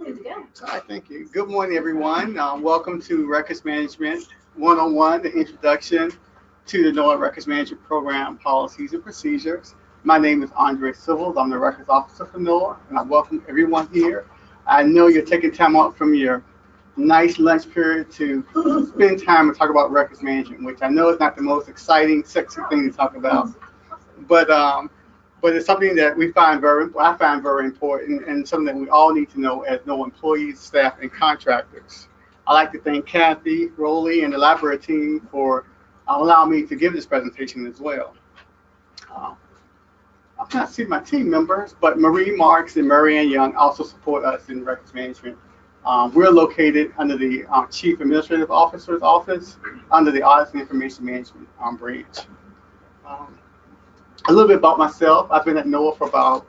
Good to go. All right, thank you. Good morning, everyone. Welcome to Records Management 101, the introduction to the NOAA Records Management Program policies and procedures. My name is Andre Sivels. I'm the Records Officer for NOAA, and I welcome everyone here. I know you're taking time out from your nice lunch period to spend time and talk about records management, which I know is not the most exciting, sexy thing to talk about, but but it's something that I find very important, and something that we all need to know as no employees, staff, and contractors. I'd like to thank Kathy, Rowley, and the library team for allowing me to give this presentation as well. Uh, I can't see my team members, but Marie Marks and Marianne Young also support us in records management. We're located under the Chief Administrative Officer's office under the Audits and Information Management branch. Um, a little bit about myself. I've been at NOAA for about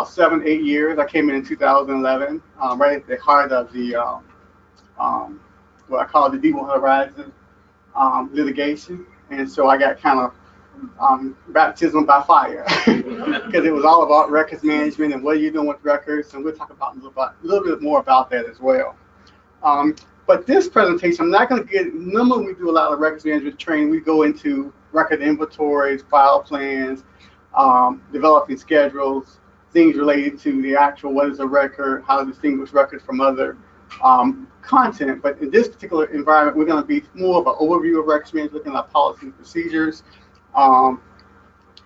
7, 8 years. I came in 2011, right at the heart of the what I call the Deepwater Horizon litigation, and so I got kind of baptism by fire because it was all about records management and what are you doing with records, and we'll talk about a little bit more about that as well. But this presentation, I'm not going to get, normally we do a lot of records management training. We go into record inventories, file plans, developing schedules, things related to the actual what is a record, how to distinguish records from other content. But in this particular environment, we're going to be more of an overview of records management, looking at policy and procedures, some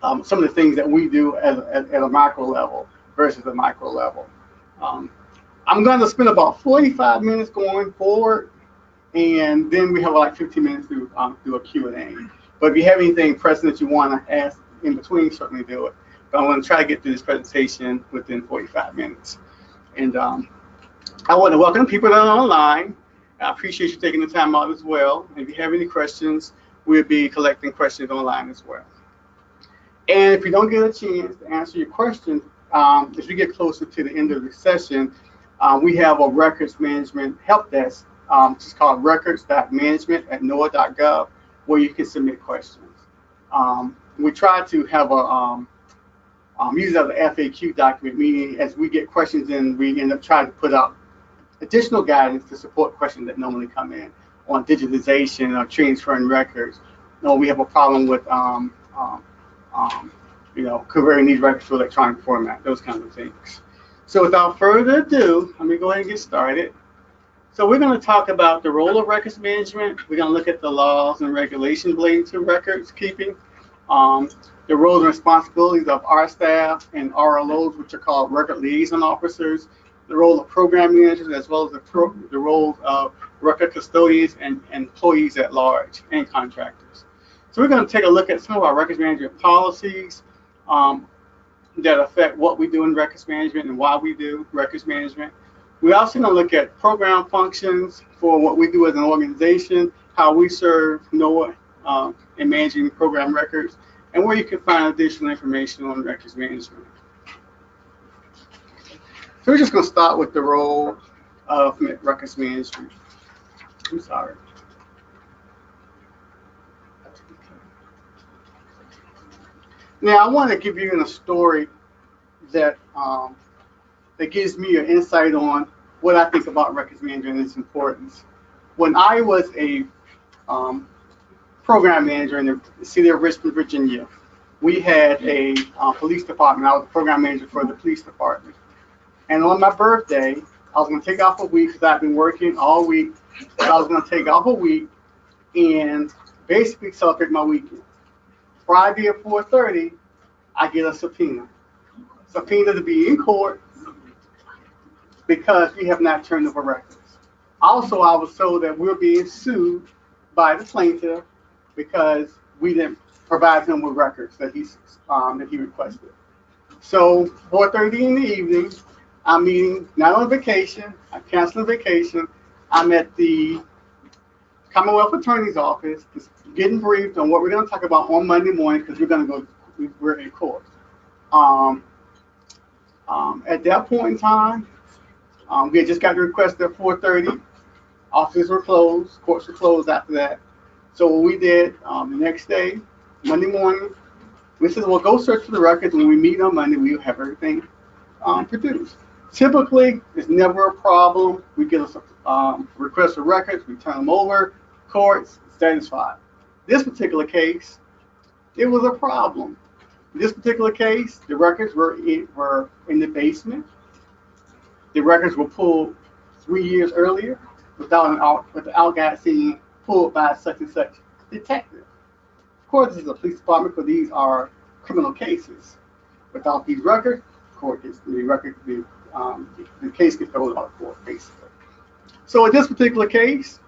of the things that we do at a macro level versus a micro level. I'm going to spend about 45 minutes going forward, and then we have like 15 minutes to do a Q&A. But if you have anything pressing that you want to ask in between, certainly do it. But I want to try to get through this presentation within 45 minutes. And I want to welcome people that are online. I appreciate you taking the time out as well. If you have any questions, we'll be collecting questions online as well. And if you don't get a chance to answer your questions, as we get closer to the end of the session, we have a records management help desk, which is called records.management@noaa.gov, where you can submit questions. We try to have use it as an FAQ document, meaning as we get questions in, we end up trying to put out additional guidance to support questions that normally come in on digitization or transferring records. We have a problem with converting these records to electronic format, those kinds of things. So without further ado, let me go ahead and get started. So we're going to talk about the role of records management. We're going to look at the laws and regulations relating to records keeping, the roles and responsibilities of our staff and RLOs, which are called record liaison officers, the role of program managers, as well as the roles of record custodians and employees at large and contractors. So we're going to take a look at some of our records management policies that affect what we do in records management and why we do records management. We're also going to look at program functions for what we do as an organization, how we serve NOAA in managing program records, and where you can find additional information on records management. So we're just going to start with the role of records management. I'm sorry. Now, I want to give you a story that that gives me an insight on what I think about records management and its importance. When I was a program manager in the city of Richmond, Virginia, we had a police department. I was the program manager for the police department. And on my birthday, I was going to take off a week because I've been working all week. But I was going to take off a week and basically celebrate my weekend. Friday at 4:30, I get a subpoena to be in court because we have not turned over records. Also, I was told that we're being sued by the plaintiff because we didn't provide him with records that he requested. So 4:30 in the evening, I'm meeting, not on vacation, I'm canceling vacation. I'm at the Commonwealth Attorney's office, just getting briefed on what we're going to talk about on Monday morning because we're in court. At that point in time, we had just got the request at 4:30. Offices were closed, courts were closed after that. So what we did the next day, Monday morning, we said, well, go search for the records. When we meet on Monday, we'll have everything produced. Typically, it's never a problem. We get a request for records, we turn them over, courts satisfied. This particular case, it was a problem. In this particular case, the records were in the basement. The records were pulled 3 years earlier without guys being pulled by such and such detective. Of course, this is a police department, but these are criminal cases. Without these records, the case gets thrown out of court, basically. So in this particular case,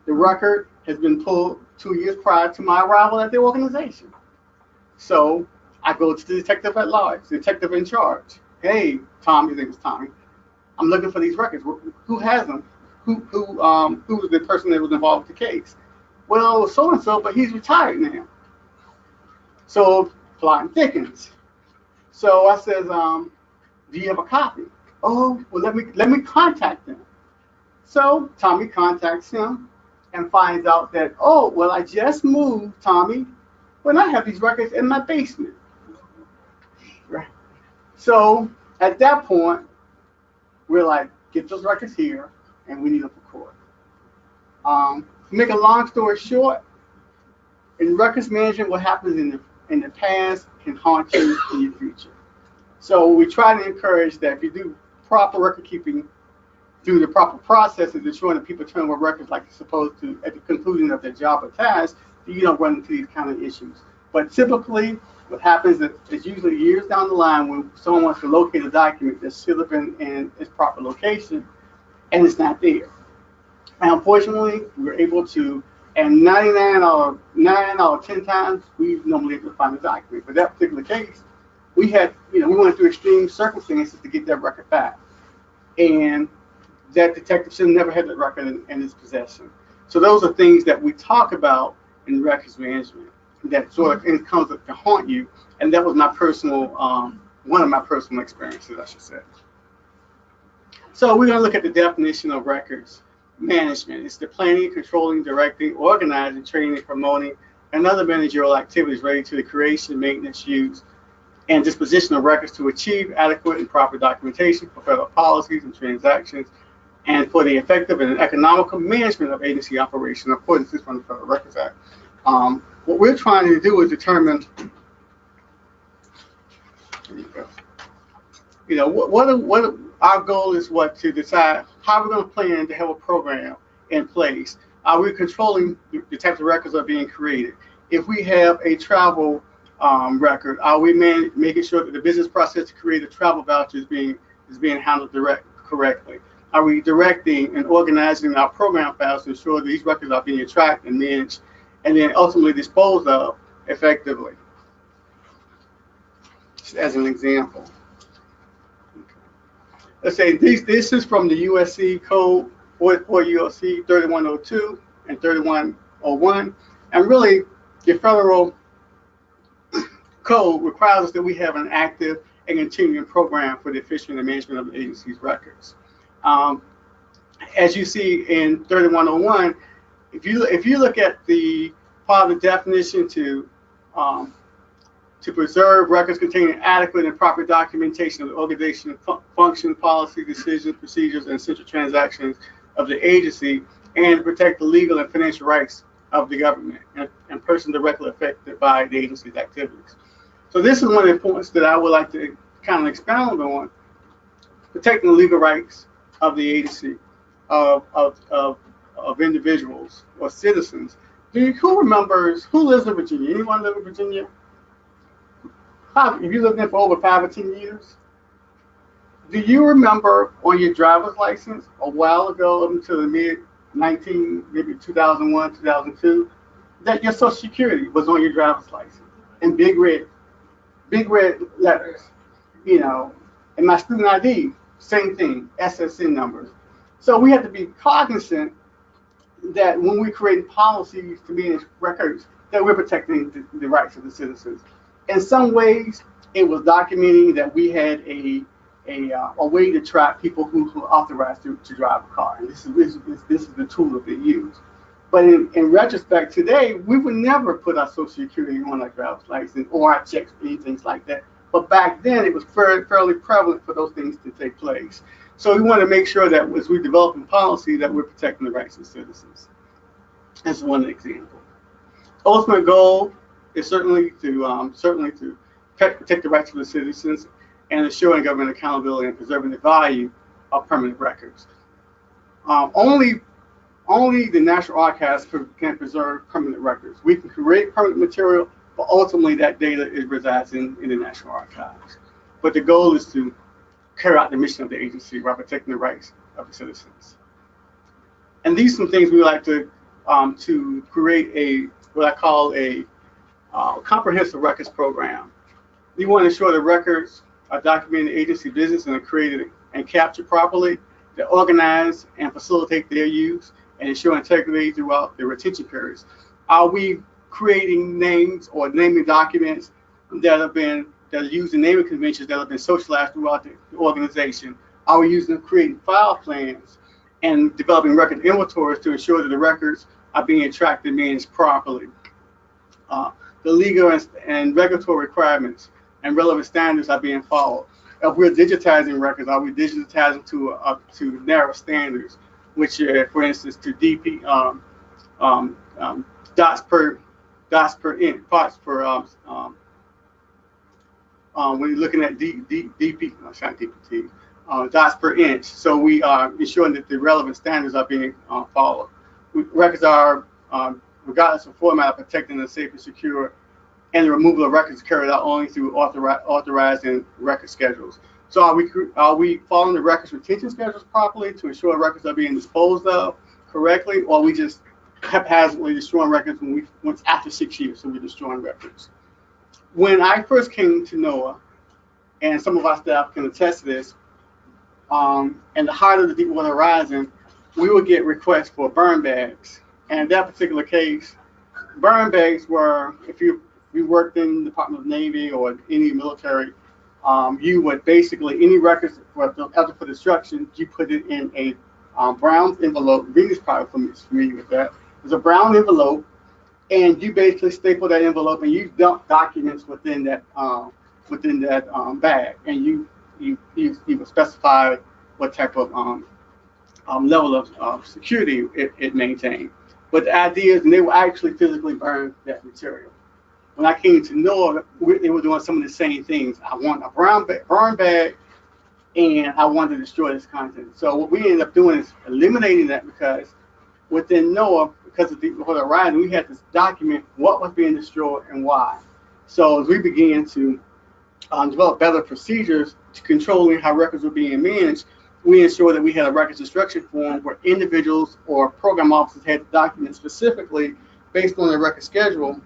the record has been pulled 2 years prior to my arrival at the organization. So I go to the detective at large, the detective in charge. Hey, Tom, his name is Tommy. I'm looking for these records. Who has them? Who was the person that was involved with the case? Well, so and so, but he's retired now. So plot thickens. So I says, do you have a copy? Oh, well, let me contact them. So Tommy contacts him and finds out that, oh, well, I just moved, Tommy, but I have these records in my basement. Right. So at that point, we're like, get those records here, and we need them for court. To make a long story short, in records management, what happens in the past can haunt you in your future. So we try to encourage that if you do proper record keeping through the proper processes, ensuring that people turn over records like they're supposed to at the conclusion of their job or task, you don't run into these kind of issues. But typically, what happens is usually years down the line when someone wants to locate a document that should have been in its proper location, and it's not there. And unfortunately, we're able to, and 9 out of 10 times, we normally able to find the document. But that particular case, we went through extreme circumstances to get that record back. And that detective should have never had that record in his possession. So those are things that we talk about in records management that sort of comes to haunt you. And that was my personal, one of my personal experiences, I should say. So we're going to look at the definition of records management. It's the planning, controlling, directing, organizing, training, promoting, and other managerial activities related to the creation, maintenance, use, and disposition of records to achieve adequate and proper documentation for federal policies and transactions, and for the effective and economical management of agency operation. Of course, this is from the Federal Records Act. What we're trying to do is determine, what our goal is to decide how we're going to plan to have a program in place. Are we controlling the types of records that are being created? If we have a travel record, are we making sure that the business process to create a travel voucher is being handled correctly? Are we directing and organizing our program files to ensure that these records are being tracked and managed and then ultimately disposed of effectively? Just as an example. Let's say this is from the USC code 44 USC 3102 and 3101. And really, the federal code requires us that we have an active and continuing program for the efficient management of the agency's records. As you see in 3101, if you look at the part of the definition to preserve records containing adequate and proper documentation of the organization, function, policy, decisions, procedures, and essential transactions of the agency, and protect the legal and financial rights of the government and persons directly affected by the agency's activities. So this is one of the points that I would like to kind of expound on: protecting the legal rights of the agency, of individuals or citizens. Who lives in Virginia? Anyone live in Virginia? If you lived there for over 5 or 10 years, do you remember on your driver's license a while ago, up until the maybe 2001, 2002, that your Social Security was on your driver's license in big red letters? And my student ID, same thing, SSN numbers. So we have to be cognizant that when we create policies to manage records, that we're protecting the rights of the citizens. In some ways, it was documenting that we had a way to track people who were authorized to drive a car. And this is the tool that they use. But in retrospect, today, we would never put our Social Security on our driver's license or our checks or things like that. But back then, it was fairly prevalent for those things to take place. So we want to make sure that as we develop a policy, that we're protecting the rights of citizens. That's one example. Ultimate goal is certainly to protect the rights of the citizens and ensuring government accountability and preserving the value of permanent records. Only the National Archives can preserve permanent records. We can create permanent material, but ultimately that data resides in the National Archives. But the goal is to carry out the mission of the agency while protecting the rights of the citizens. And these are some things we like to create what I call a comprehensive records program. We want to ensure the records are documenting the agency business and are created and captured properly, to organize and facilitate their use, and ensure integrity throughout the retention periods. Are we creating names or naming documents that are used in naming conventions that have been socialized throughout the organization? Are we creating file plans and developing record inventories to ensure that the records are being tracked and managed properly? The legal and regulatory requirements and relevant standards are being followed. If we're digitizing records, are we digitizing to narrow standards, which, for instance, to DP dots per inch, parts per when you're looking at DPT, dots per inch. So we are ensuring that the relevant standards are being followed. Records are, regardless of format, protected and safe and secure, and the removal of records is carried out only through authorized and record schedules. So are we following the records retention schedules properly to ensure records are being disposed of correctly, or are we just haphazardly destroying records once after 6 years, so we're destroying records? When I first came to NOAA, and some of our staff can attest to this, in the heart of the Deepwater Horizon, we would get requests for burn bags. And in that particular case, burn bags were, if you worked in the Department of Navy or any military, you would basically, any records for destruction, you put it in a brown envelope. Venus probably familiar with that. It's a brown envelope, and you basically staple that envelope and you dump documents within that bag, and you would specify what type of level of security it maintained. But the idea is, and they will actually physically burn that material. When I came to NOAA, they were doing some of the same things. I want a burn bag, and I wanted to destroy this content. So what we ended up doing is eliminating that, because within NOAA, because of the Horizon, we had to document what was being destroyed and why. So as we began to develop better procedures to controlling how records were being managed, we ensured that we had a records destruction form where individuals or program officers had to document specifically, based on their record schedule,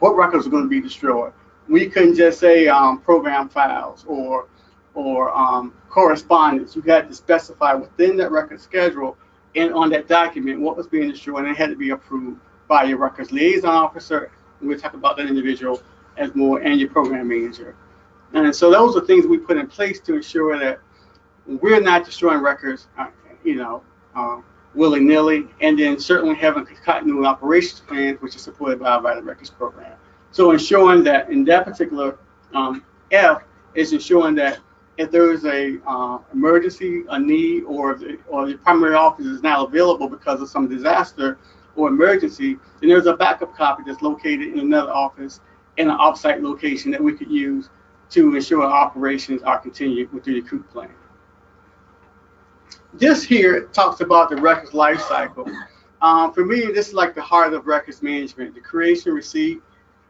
what records were going to be destroyed. We couldn't just say program files or correspondence. You had to specify within that record schedule and on that document what was being destroyed, and it had to be approved by your records liaison officer. And we'll talk about that individual as more, and your program manager. And so those are things we put in place to ensure that we're not destroying records, willy-nilly, and then certainly having continuity operations plans, which is supported by our Vital Records program. So ensuring that in that particular F is ensuring that if there is a emergency, a need, or the primary office is not available because of some disaster or emergency, then there's a backup copy that's located in another office in an offsite location that we could use to ensure operations are continued through the COOP plan. This here talks about the records life cycle. For me, this is like the heart of records management: the creation, receipt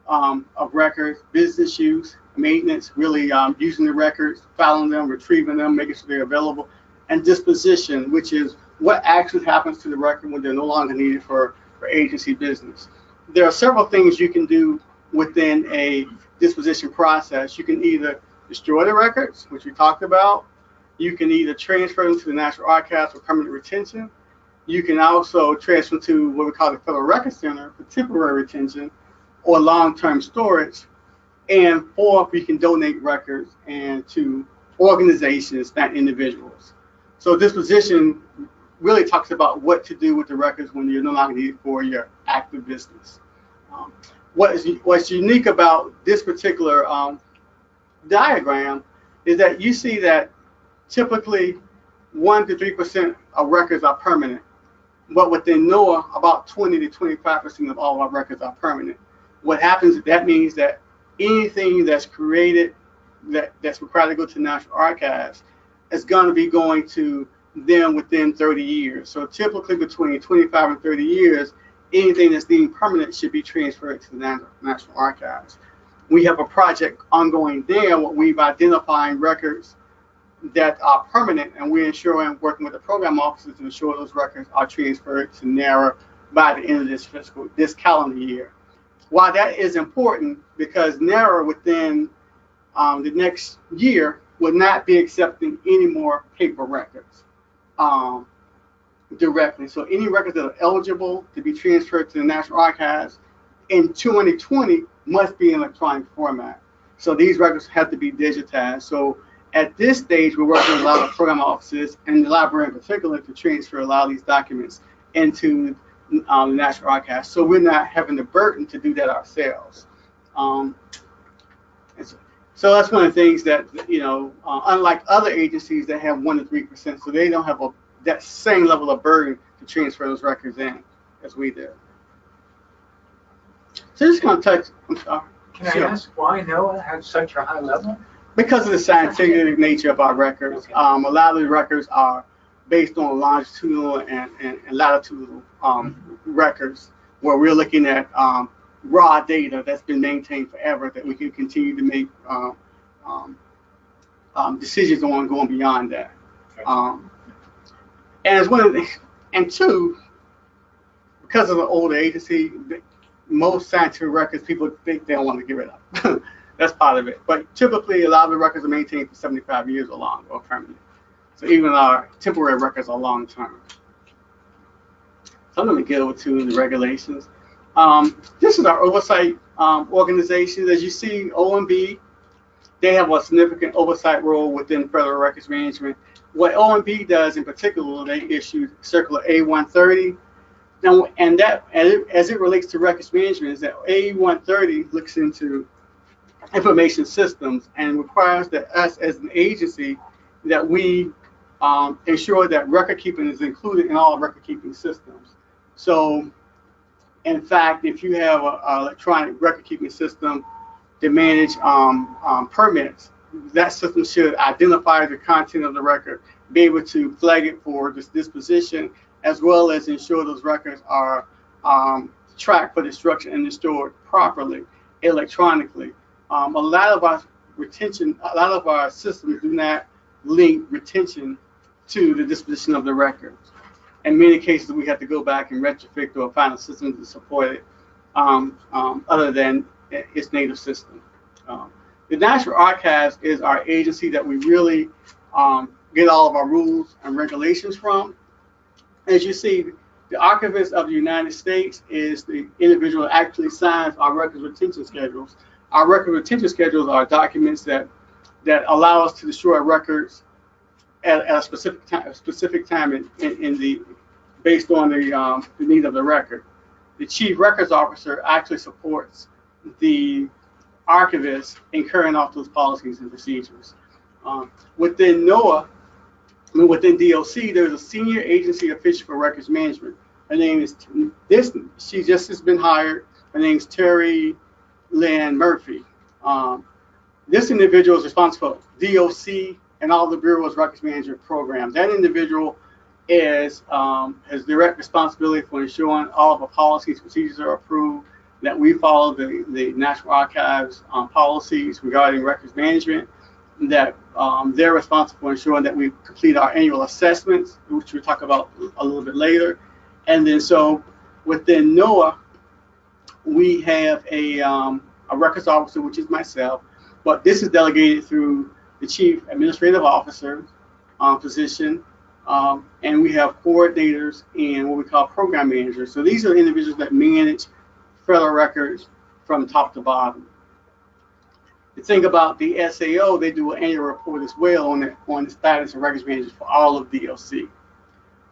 of records, business use, maintenance, really using the records, filing them, retrieving them, making sure they're available, and disposition, which is what actually happens to the record when they're no longer needed for agency business. There are several things you can do within a disposition process. You can either destroy the records, which we talked about. You can either transfer them to the National Archives for permanent retention. You can also transfer them to what we call the Federal Records Center for temporary retention or long-term storage. And fourth, we can donate records and to organizations, not individuals. So disposition really talks about what to do with the records when you're no longer needed for your active business. What's unique about this particular diagram is that you see that typically 1 to 3% of records are permanent, but within NOAA, about 20 to 25% of all our records are permanent. What happens, that means that anything that's created that's required to go to the National Archives is going to be going to them within 30 years. So typically between 25 and 30 years, anything that's deemed permanent should be transferred to the National Archives. We have a project ongoing there where we've identified records that are permanent, and we're ensuring, working with the program officers to ensure those records are transferred to NARA by the end of this calendar year. Why that is important, because NARA within the next year will not be accepting any more paper records directly. So any records that are eligible to be transferred to the National Archives in 2020 must be in electronic format. So these records have to be digitized. So at this stage, we're working with a lot of program offices and the library in particular to transfer a lot of these documents into the National Archives. So we're not having the burden to do that ourselves. So that's one of the things that, unlike other agencies that have 1 to 3%, so they don't have that same level of burden to transfer those records in as we do. So just going to touch, I'm sorry. Can I ask why NOAA has such a high level? Because of the scientific nature of our records. Okay. A lot of the records are based on longitudinal and latitudinal records, where we're looking at raw data that's been maintained forever that we can continue to make decisions on going beyond that. And it's one of the, and two, because of the older agency, most scientific records people think they don't want to give it up. That's part of it. But typically, a lot of the records are maintained for 75 years or longer, or permanent. So even our temporary records are long term. So I'm going to get over to the regulations. This is our oversight organization. As you see, OMB, they have a significant oversight role within federal records management. What OMB does in particular, they issue Circular A130. Now, and that, as it relates to records management, is that A130 looks into information systems and requires that us as an agency that we ensure that record keeping is included in all record keeping systems. So, in fact, if you have an electronic record keeping system to manage permits, that system should identify the content of the record, be able to flag it for disposition, as well as ensure those records are tracked for destruction and stored properly electronically. A lot of our systems do not link retention to the disposition of the records. In many cases, we have to go back and retrofit or find a system to support it other than its native system. The National Archives is our agency that we really get all of our rules and regulations from. As you see, the Archivist of the United States is the individual that actually signs our records retention schedules. Our record retention schedules are documents that allow us to destroy records at a specific time based on the need of the record. The Chief Records Officer actually supports the archivist in carrying out those policies and procedures. Within NOAA, within DOC, there's a senior agency official for records management. Her name is she just has been hired. Her name is Terry Lynn Murphy. This individual is responsible for DOC and all the Bureau's records management program. That individual has direct responsibility for ensuring all of the policies, procedures are approved, that we follow the National Archives policies regarding records management, that they're responsible for ensuring that we complete our annual assessments, which we'll talk about a little bit later. And then so within NOAA, we have a records officer, which is myself, but this is delegated through the Chief Administrative Officer position, and we have coordinators and what we call program managers. So these are individuals that manage federal records from top to bottom. The thing about the SAO, they do an annual report as well on the status of records management for all of DOC.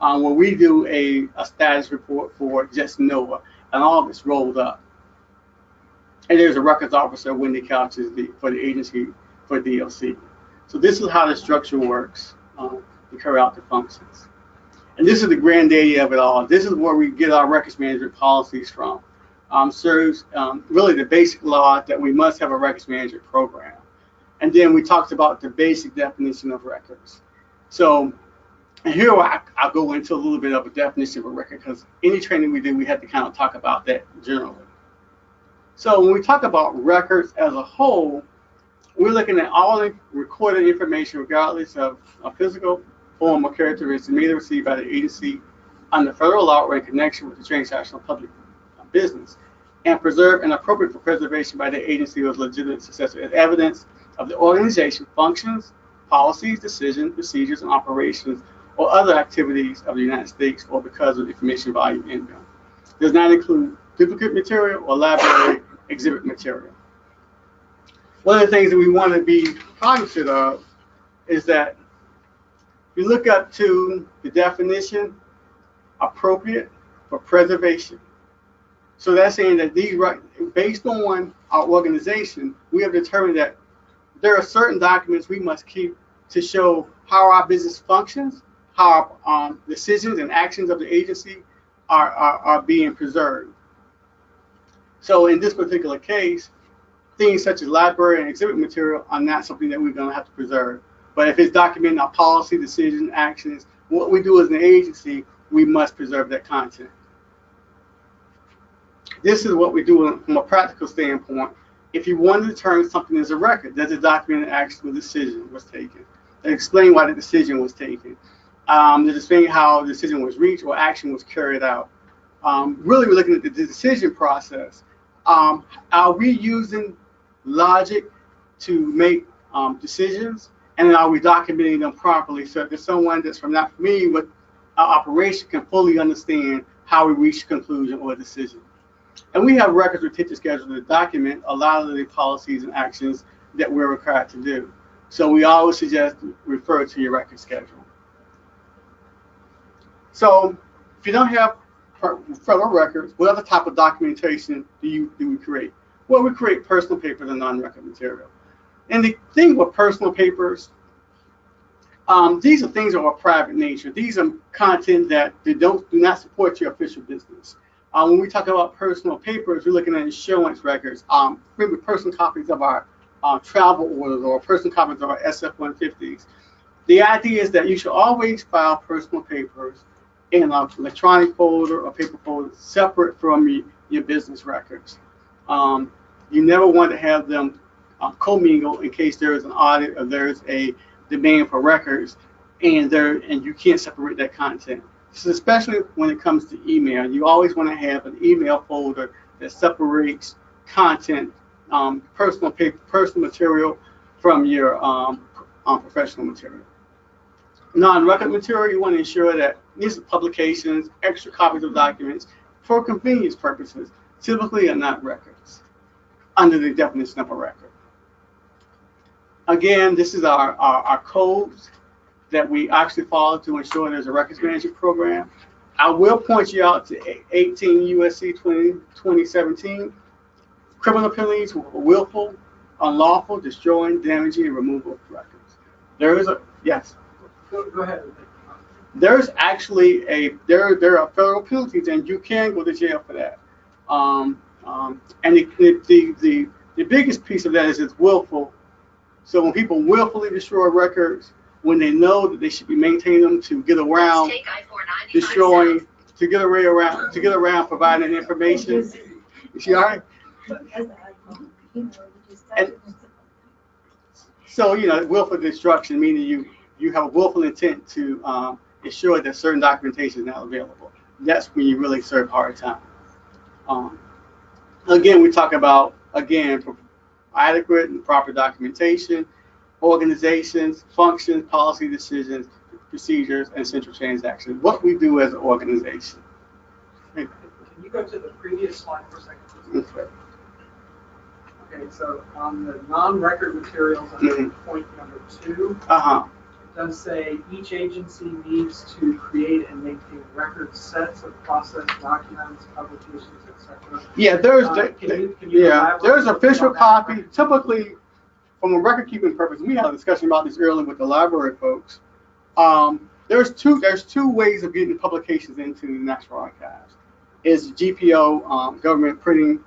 Where we do a status report for just NOAA, and all of it's rolled up. And there's a records officer, Wendy Couch, for the agency for DLC. So this is how the structure works to carry out the functions. And this is the granddaddy of it all. This is where we get our records management policies from. Serves really the basic law that we must have a records management program. And then we talked about the basic definition of records. So, and here I'll go into a little bit of a definition of a record, because any training we do, we have to kind of talk about that generally. So when we talk about records as a whole, we're looking at all the recorded information, regardless of a physical form or characteristic, made or received by the agency under federal law or in connection with the transaction of public business, and preserved and appropriate for preservation by the agency or legitimate successor as evidence of the organization, functions, policies, decisions, procedures, and operations, or other activities of the United States, or because of information value in them. Does not include duplicate material or library exhibit material. One of the things that we want to be cognizant of is that if you look up to the definition, appropriate for preservation. So that's saying that these, based on our organization, we have determined that there are certain documents we must keep to show how our business functions, how our decisions and actions of the agency are being preserved. So in this particular case, things such as library and exhibit material are not something that we're going to have to preserve. But if it's documenting our policy, decisions, actions, what we do as an agency, we must preserve that content. This is what we do from a practical standpoint. If you want to determine something as a record, does it document an actual decision was taken? And explain why the decision was taken. Does it explain how the decision was reached or action was carried out? Really, we're looking at the decision process. Are we using logic to make decisions? And are we documenting them properly so that someone that's not familiar with our operation can fully understand how we reach a conclusion or a decision? And we have records retention schedules that document a lot of the policies and actions that we're required to do. So we always suggest refer to your record schedule. So if you don't have federal records, what other type of documentation do we create? Well, we create personal papers and non-record material. And the thing with personal papers, these are things of a private nature. These are content that do not support your official business. When we talk about personal papers, we're looking at insurance records, maybe personal copies of our travel orders or personal copies of our SF-150s. The idea is that you should always file personal papers in an electronic folder or paper folder separate from your business records. You never want to have them commingle in case there is an audit or there's a demand for records and you can't separate that content. So especially when it comes to email, you always want to have an email folder that separates content, personal material from your professional material. Non-record material, you want to ensure that these are publications, extra copies of documents for convenience purposes, typically are not records under the definition of a record. Again, this is our codes that we actually follow to ensure there's a records management program. I will point you out to 18 U.S.C. 2017, criminal penalties for willful, unlawful, destroying, damaging, and removal of records. There is a, yes? Go ahead. There's actually there are federal penalties, and you can go to jail for that. And the biggest piece of that is it's willful. So when people willfully destroy records, when they know that they should be maintaining them to get around destroying, to get around providing information. Is she all right? And so, willful destruction, meaning you have a willful intent to ensure that certain documentation is not available. That's when you really serve hard time. Again, we talk about, adequate and proper documentation, organizations, functions, policy decisions, procedures, and central transactions. What we do as an organization. Can you go to the previous slide for a second? Okay, so on the non-record materials under point number 2, it does say each agency needs to create and maintain record sets of process documents, publications, etc. Yeah, there's official copy. Typically, from a record-keeping purpose, we had a discussion about this earlier with the library folks. There's two ways of getting publications into the National Archives. Is the GPO, government printing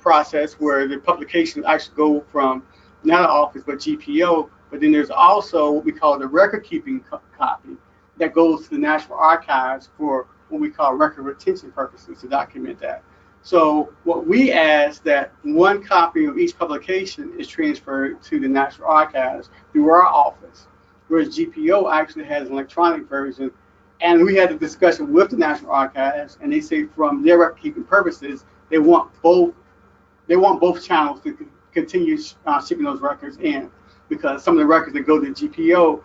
process, where the publications actually go from not an office but GPO. But then there's also what we call the record-keeping copy that goes to the National Archives for what we call record retention purposes to document that. So what we ask that one copy of each publication is transferred to the National Archives through our office, whereas GPO actually has an electronic version. And we had a discussion with the National Archives, and they say from their record-keeping purposes, they want both channels to continue shipping those records in, because some of the records that go to GPO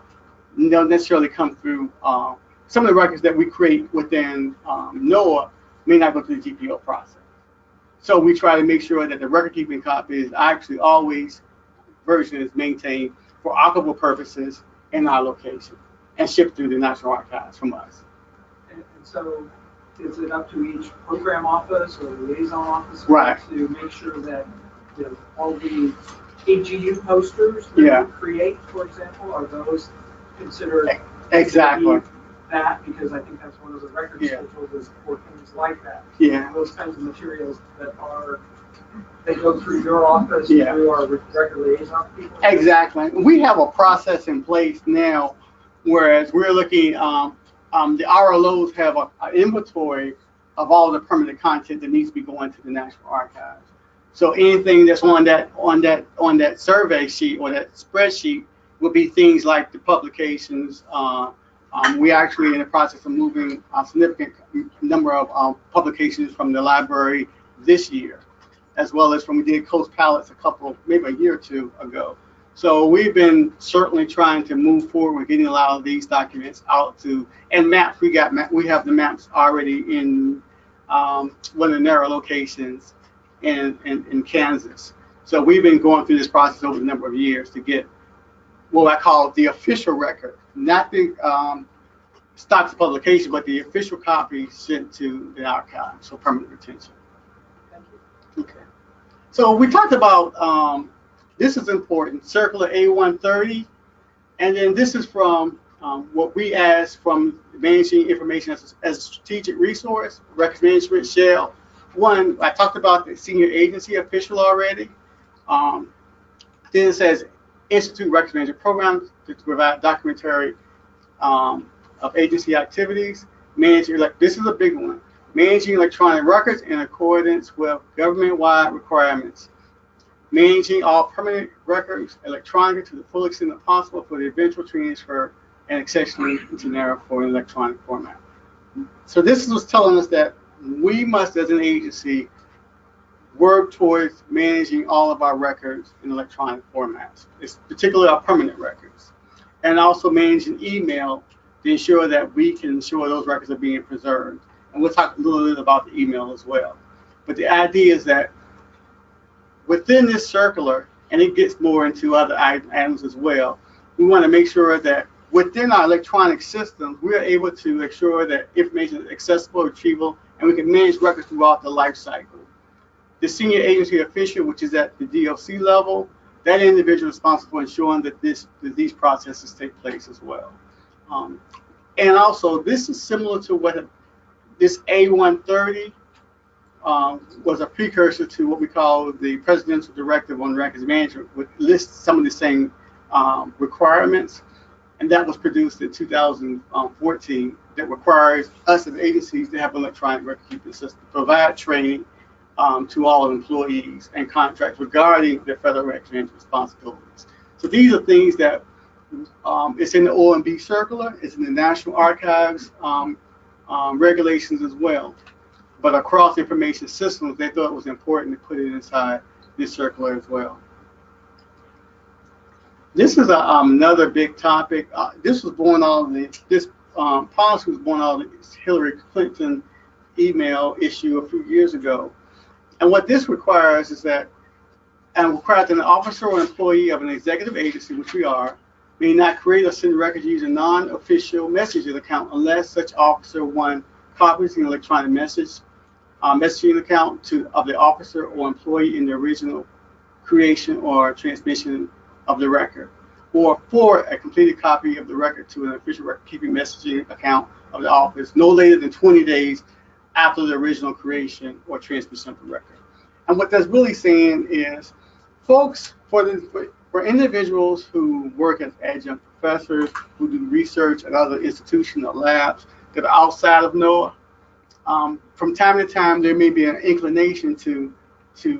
don't necessarily come through. Some of the records that we create within NOAA may not go through the GPO process. So we try to make sure that the record-keeping copy is actually always version is maintained for archival purposes in our location and shipped through the National Archives from us. And so is it up to each program office or liaison office to make sure that all the AGU posters that you create, for example, are those considered exactly that? Because I think that's one of the record schedules is for things like that. Those kinds of materials they go through your office, through our record liaison people. Exactly. We have a process in place now, whereas we're looking. The RLOs have an inventory of all the permanent content that needs to be going to the National Archives. So anything that's on that survey sheet or that spreadsheet will be things like the publications. We actually in the process of moving a significant number of publications from the library this year, as well as when we did Coast Palettes maybe a year or two ago. So we've been certainly trying to move forward with getting a lot of these documents out to, and maps, we have the maps already in one of the narrow locations in Kansas. So we've been going through this process over a number of years to get what I call the official record, not the stocks publication, but the official copy sent to the archive, so permanent retention. Thank you. Okay. So we talked about, this is important, Circular A130, and then this is from what we asked from managing information as a strategic resource, records management shell. One, I talked about the senior agency official already. Then it says Institute Records Management Program to provide documentary of agency activities. This is a big one. Managing electronic records in accordance with government-wide requirements. Managing all permanent records electronically to the full extent possible for the eventual transfer and accession into narrow for an electronic format. So this was telling us that we must, as an agency, work towards managing all of our records in electronic formats, particularly our permanent records, and also managing email to ensure that we can ensure those records are being preserved. And we'll talk a little bit about the email as well. But the idea is that within this circular, and it gets more into other items as well, we want to make sure that within our electronic systems, we are able to ensure that information is accessible, retrievable, and we can manage records throughout the life cycle. The senior agency official, which is at the DOC level, that individual is responsible for ensuring that these processes take place as well. And also, this is similar to what this A130 was a precursor to what we call the Presidential Directive on Records Management, which lists some of the same requirements. And that was produced in 2014 that requires us as agencies to have electronic record keeping system, provide training to all employees and contracts regarding their federal records management responsibilities. So these are things that it's in the OMB circular, it's in the National Archives regulations as well. But across information systems, they thought it was important to put it inside this circular as well. This is another big topic. This was born out of this policy was born out of the Hillary Clinton email issue a few years ago. And what this requires is that, and requires that an officer or employee of an executive agency, which we are, may not create or send records using non-official messaging account unless such officer, one, copies an electronic messaging account of the officer or employee in the original creation or transmission of the record, or forward a completed copy of the record to an official record-keeping messaging account of the office no later than 20 days after the original creation or transmission of the record. And what that's really saying is, folks, for individuals who work as adjunct professors, who do research at other institutions or labs that are outside of NOAA, from time to time there may be an inclination to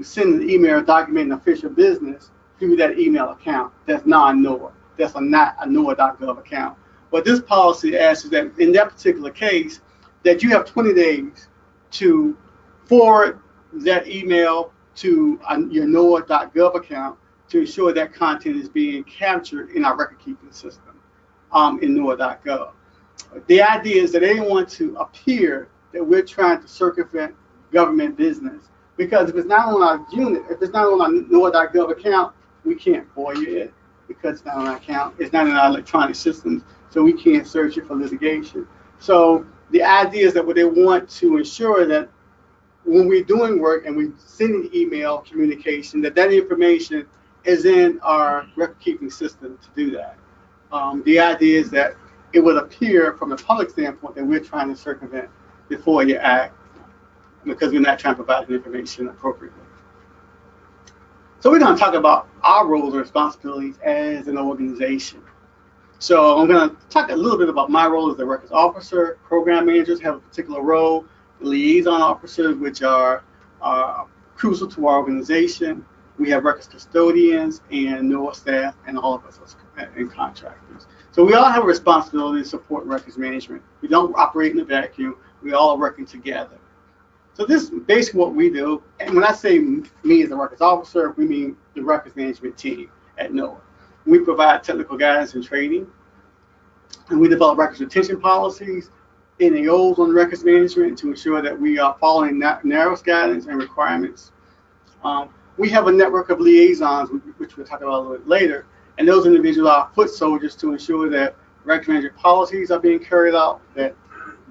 send an email documenting official business through that email account that's non-NOAA, that's not a NOAA.gov account. What this policy asks is that in that particular case, that you have 20 days to forward that email to your NOAA.gov account to ensure that content is being captured in our record-keeping system in NOAA.gov. The idea is that they want to appear that we're trying to circumvent government business, because if it's not on our unit, if it's not on our NOAA.gov account, we can't FOIA it because it's not on our account. It's not in our electronic systems, so we can't search it for litigation. So the idea is that what they want to ensure that when we're doing work and we're sending email communication, that information is in our record-keeping system to do that. The idea is that it would appear from a public standpoint that we're trying to circumvent the FOIA Act because we're not trying to provide the information appropriately. So we're going to talk about our roles and responsibilities as an organization. So I'm going to talk a little bit about my role as the records officer. Program managers have a particular role. The liaison officers, which are crucial to our organization. We have records custodians and NOAA staff, and all of us and contractors. So we all have a responsibility to support records management. We don't operate in a vacuum. We all are working together. So this is basically what we do. And when I say me as a records officer, we mean the records management team at NOAA. We provide technical guidance and training, and we develop records retention policies, NAOs on records management to ensure that we are following NARA's guidance and requirements. We have a network of liaisons, which we'll talk about a little bit later, and those individuals are foot soldiers to ensure that records management policies are being carried out, that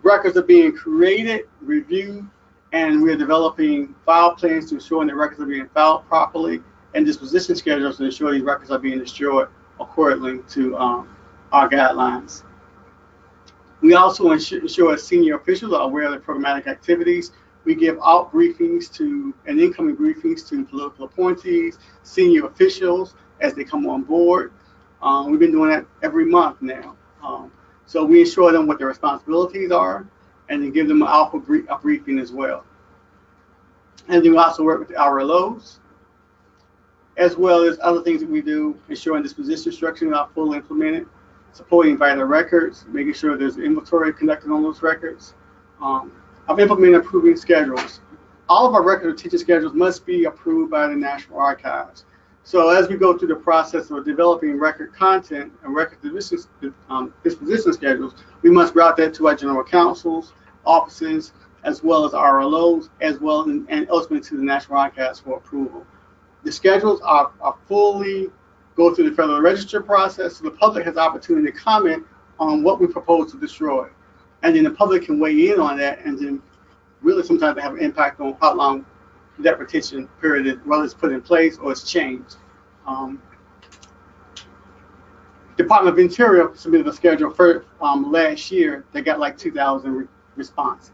records are being created, reviewed, and we're developing file plans to ensure that records are being filed properly, and disposition schedules to ensure these records are being destroyed according to our guidelines. We also ensure senior officials are aware of the programmatic activities. We give out briefings and incoming briefings to political appointees, senior officials as they come on board. We've been doing that every month now. So we ensure them what their responsibilities are, and then give them a briefing as well. And then we also work with the RLOs, as well as other things that we do, ensuring disposition structure are fully implemented, supporting vital records, making sure there's inventory conducted on those records. I've implemented approving schedules. All of our record retention schedules must be approved by the National Archives. So as we go through the process of developing record content and record disposition schedules, we must route that to our general counsels, offices, as well as RLOs, as well and ultimately to the National Archives for approval. The schedules are fully go through the Federal Register process, so the public has the opportunity to comment on what we propose to destroy. And then the public can weigh in on that, and then really sometimes they have an impact on how long that retention period is, whether it's put in place or it's changed. Department of Interior submitted a schedule for last year. They got like 2,000 responses,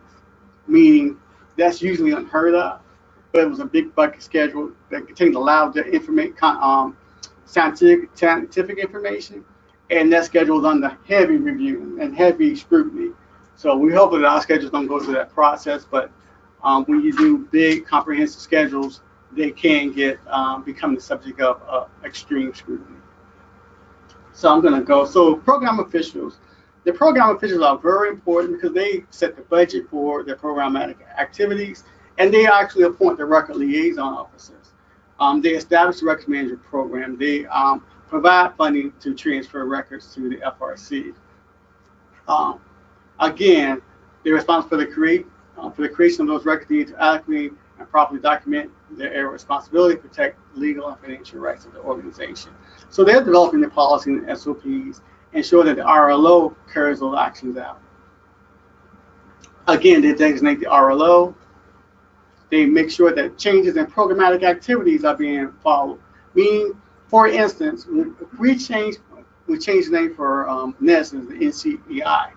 meaning that's usually unheard of, but it was a big bucket schedule that contained a lot of scientific information, and that schedule is under heavy review and heavy scrutiny. So we hope that our schedules don't go through that process, but when you do big comprehensive schedules, they can become the subject of extreme scrutiny. So I'm going to go. So program officials. The program officials are very important because they set the budget for their programmatic activities, and they actually appoint the record liaison officers. They establish the records management program. They provide funding to transfer records to the FRC. Again, they're responsible for the creation of those records. They need to adequately and properly document their area of responsibility, protect legal and financial rights of the organization. So they're developing the policy and SOPs, ensure that the RLO carries those actions out. Again, they designate the RLO. They make sure that changes in programmatic activities are being followed. Meaning, For instance, if we change the name for NES as the NCEI.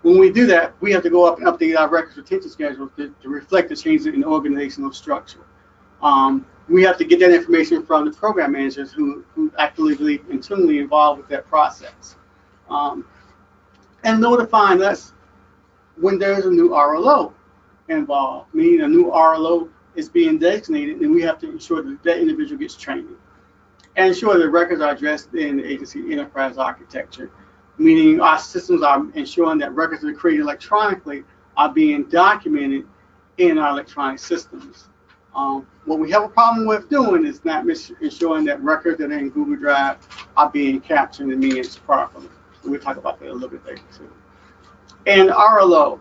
When we do that, we have to go up and update our records retention schedule to reflect the changes in organizational structure. We have to get that information from the program managers who actively internally involved with that process. And notifying us when there's a new RLO involved, meaning a new RLO is being designated, and we have to ensure that that individual gets training. And ensure that records are addressed in the agency enterprise architecture, meaning our systems are ensuring that records that are created electronically are being documented in our electronic systems. What we have a problem with doing is not ensuring that records that are in Google Drive are being captured and managed properly. We'll talk about that a little bit later too. And RLO.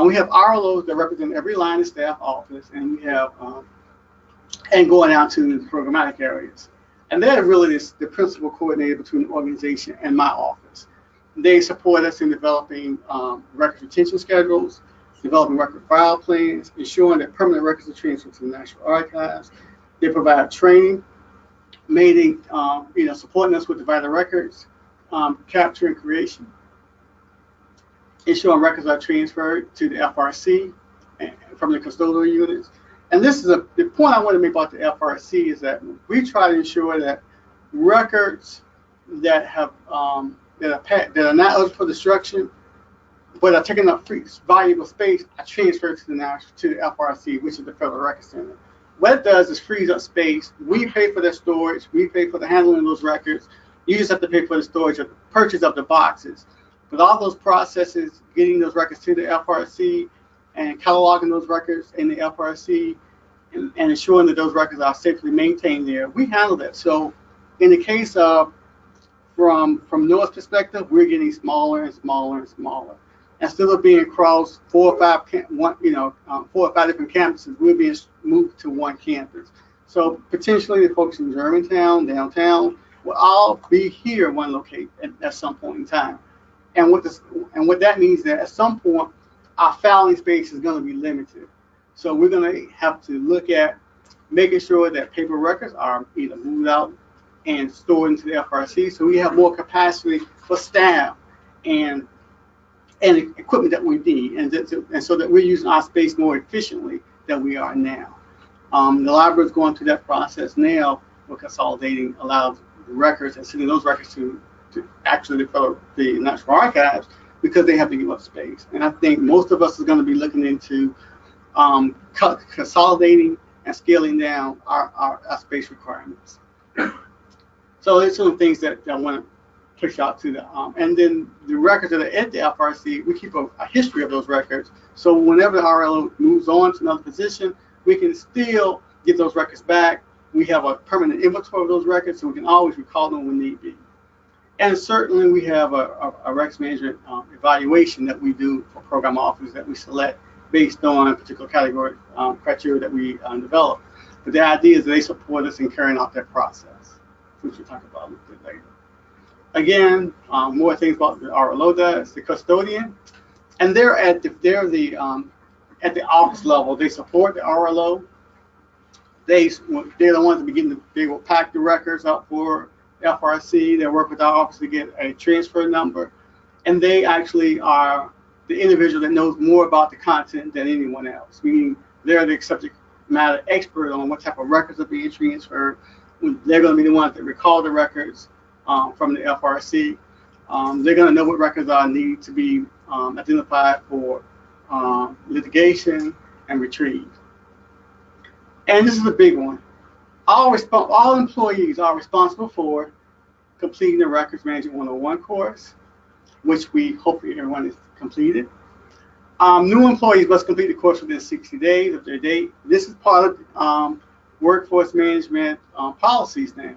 We have RLOs that represent every line of staff office, and we have, and going out to the programmatic areas. And they're really the principal coordinator between the organization and my office. They support us in developing record retention schedules, developing record file plans, ensuring that permanent records are transferred to the National Archives. They provide training, supporting us with the vital records, capture and creation, ensuring records are transferred to the FRC from the custodial units. And this is the point I want to make about the FRC is that we try to ensure that records that have that are not eligible for destruction but are taking up valuable space are transferred to the FRC, which is the Federal Record Center. What it does is frees up space. We pay for their storage. We pay for the handling of those records. You just have to pay for the storage of the purchase of the boxes. But all those processes, getting those records to the FRC and cataloging those records in the FRC and ensuring that those records are safely maintained there, we handle that. So in the case of, from NOAA's perspective, we're getting smaller and smaller and smaller. Instead of being across 4 or 5 different campuses, we're being moved to one campus. So potentially the folks in Germantown, downtown, will all be here in one location at some point in time. And what that means is that at some point, our filing space is going to be limited. So we're going to have to look at making sure that paper records are either moved out and stored into the FRC, so we have more capacity for staff and equipment that we need, and so that we're using our space more efficiently than we are now. The library is going through that process now. We're consolidating a lot of records and sending those records to actually the National Archives because they have to give up space. And I think most of us are going to be looking into consolidating and scaling down our space requirements. So there's some things that I want to push out to the, and then the records that are at the FRC, we keep a history of those records. So whenever the RLO moves on to another position, we can still get those records back. We have a permanent inventory of those records, so we can always recall them when need be. And certainly we have a records management evaluation that we do for program officers that we select based on a particular category criteria that we develop. But the idea is that they support us in carrying out that process, which we'll talk about a little bit later. Again, more things about the RLO does, the custodian, and they're at the office level. They support the RLO. They're the ones that they will pack the records up for FRC. They work with our office to get a transfer number, and they actually are the individual that knows more about the content than anyone else. Meaning they're the subject matter expert on what type of records are being transferred. They're going to be the ones that recall the records from the FRC. They're going to know what records are needed to be identified for litigation and retrieve. And this is a big one. All employees are responsible for completing the Records Management 101 course, which we hopefully everyone has completed. New employees must complete the course within 60 days of their date. This is part of workforce management policies now.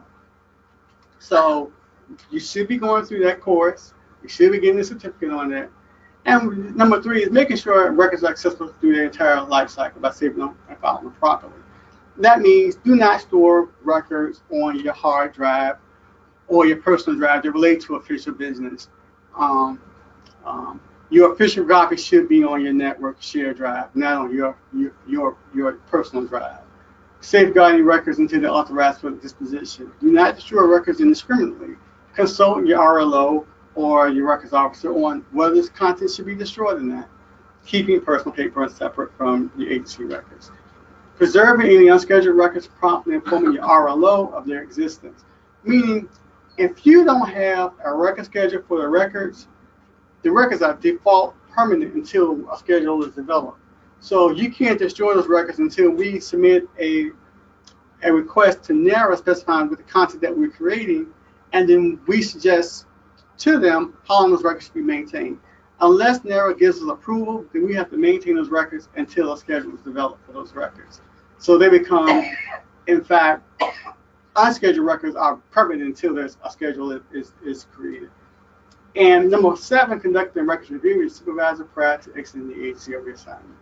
So you should be going through that course. You should be getting a certificate on that. And number 3 is making sure records are accessible through their entire life cycle by saving them and filing them properly. That means do not store records on your hard drive or your personal drive that relate to official business. Your official copy should be on your network shared drive, not on your personal drive. Safeguarding records until they're authorized for disposition. Do not destroy records indiscriminately. Consult your RLO or your records officer on whether this content should be destroyed or not. Keeping personal paper separate from your agency records. Preserving any unscheduled records, promptly informing your RLO of their existence. Meaning, if you don't have a record schedule for the records are default permanent until a schedule is developed. So you can't destroy those records until we submit a request to NOAA specifying with the content that we're creating, and then we suggest to them how long those records should be maintained. Unless NOAA gives us approval, then we have to maintain those records until a schedule is developed for those records. So they become, in fact, unscheduled records are permanent until there's a schedule is created. And number 7, conducting records review with your supervisor prior to exiting the agency or reassignment.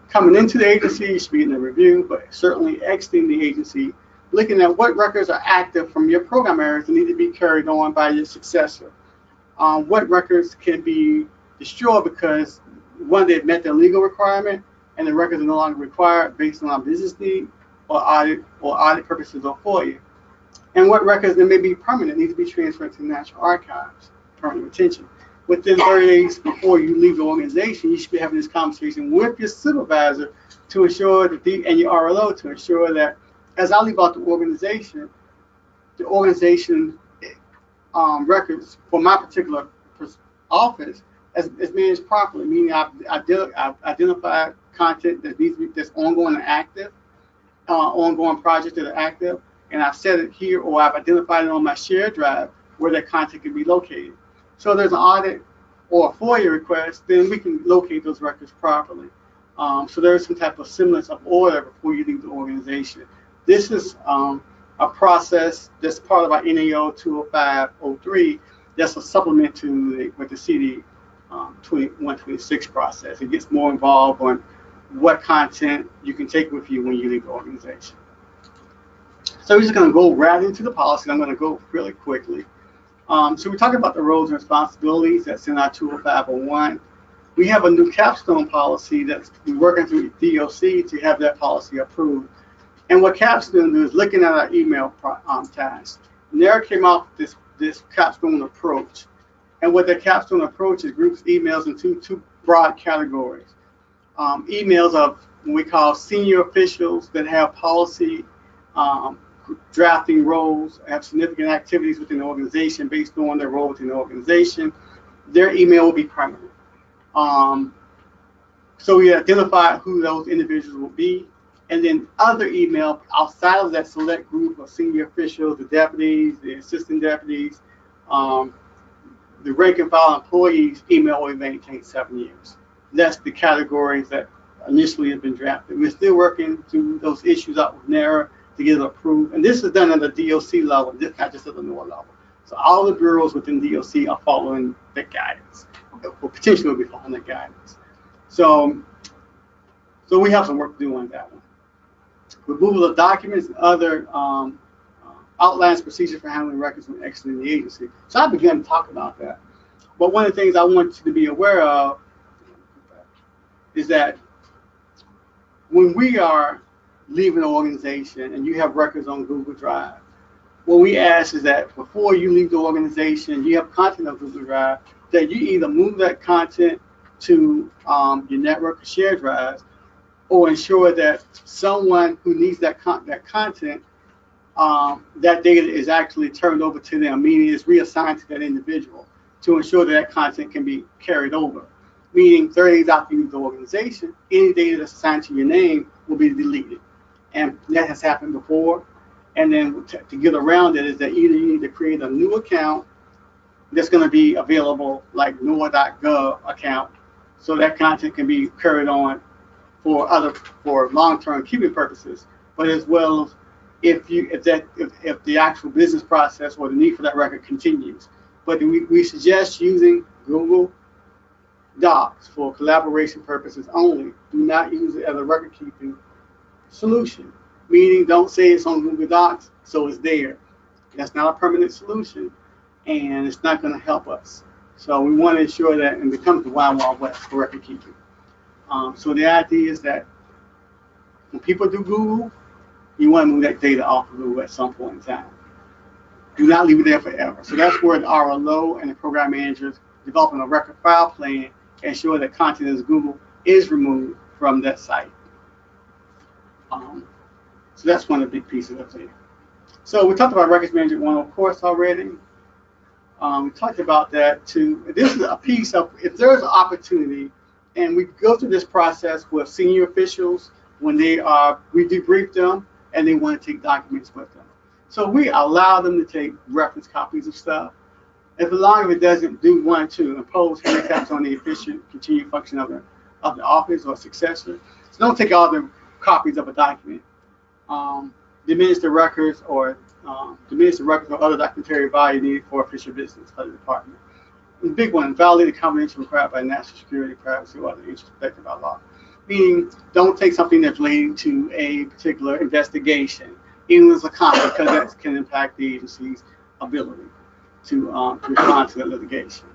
Coming into the agency, you should be in the review, but certainly exiting the agency, looking at what records are active from your program areas that need to be carried on by your successor. What records can be destroyed because, one, they've met their legal requirement and the records are no longer required based on business need or audit purposes or FOIA. And what records that may be permanent need to be transferred to National Archives, permanent retention. Within 30 days before you leave the organization, you should be having this conversation with your supervisor to ensure that and your RLO to ensure that as I leave out the organization records for my particular office is managed properly, meaning I've identified content that needs to be, that's ongoing and active, ongoing projects that are active, and I've set it here, or I've identified it on my shared drive where that content can be located. So there's an audit or a FOIA request, then we can locate those records properly. So there's some type of semblance of order before you leave the organization. This is a process that's part of our NAO 205-03. That's a supplement to the CD 2126 process. It gets more involved on what content you can take with you when you leave the organization. So we're just going to go right into the policy. I'm going to go really quickly. So we're talking about the roles and responsibilities. That's in our 205-01. We have a new capstone policy that we're working through DOC to have that policy approved. And what capstone is looking at our email tags. NARA came out with this capstone approach. And what the capstone approach is groups emails into two broad categories. Emails of what we call senior officials that have policy drafting roles, have significant activities within the organization based on their role within the organization. Their email will be permanent. So we identify who those individuals will be, and then other email outside of that select group of senior officials, the deputies, the assistant deputies, the rank and file employees, email will be maintained 7 years. That's the categories that initially have been drafted. We're still working through those issues out with NARA to get it approved. And this is done at the DOC level, not just at the NOAA level. So all the bureaus within DOC are following that guidance, or potentially will be following that guidance. So we have some work to do on that one. Removal of documents and other outlines procedures for handling records when exiting the agency. So I began to talk about that. But one of the things I want you to be aware of is that when we are leaving an organization and you have records on Google Drive, what we ask is that before you leave the organization, you have content on Google Drive, that you either move that content to your network or shared drives, or ensure that someone who needs that content, that data is actually turned over to them, meaning it's reassigned to that individual to ensure that content can be carried over. Meaning 30 days after you leave the organization, any data that's assigned to your name will be deleted. And that has happened before. And then to get around it is that either you need to create a new account that's going to be available, like NOAA.gov account, so that content can be carried on for long-term keeping purposes, but as well as if the actual business process or the need for that record continues. But we suggest using Google Docs for collaboration purposes only. Do not use it as a record-keeping solution. Meaning, don't say it's on Google Docs, so it's there. That's not a permanent solution, and it's not going to help us. So we want to ensure that it becomes the Wild Wild West for record keeping. So the idea is that when people do Google, You want to move that data off of Google at some point in time. Do not leave it there forever. So that's where the RLO and the program managers developing a record file plan and ensure that content as Google is removed from that site. So that's one of the big pieces of it. So we talked about Records Management 101 course already. We talked about that too. This is a piece of, if there's an opportunity, and we go through this process with senior officials when we debrief them and they want to take documents with them. So we allow them to take reference copies of stuff, as long as it doesn't want to impose handicaps on the efficient continued function of the office or successor. So don't take all the copies of a document. Diminish the records or other documentary value needed for official business by the department. The big one, validate the combination required by national security, privacy, or other interests protected by law. Meaning, don't take something that's relating to a particular investigation, even as a copy, because that can impact the agency's ability to respond to that litigation.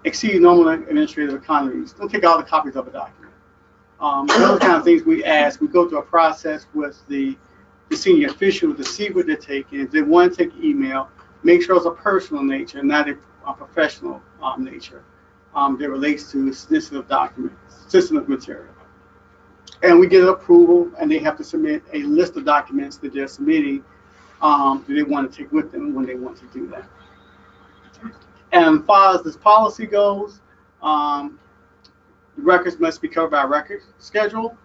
Exceed normal administrative economies. Don't take all the copies of a document. Those kind of things we ask. We go through a process with the senior official to see what they're taking. If they want to take email, make sure it's a personal nature, not a professional nature that relates to sensitive documents, sensitive material. And we get approval, and they have to submit a list of documents that they're submitting that they want to take with them when they want to do that. And as far as this policy goes, the records must be covered by a record schedule.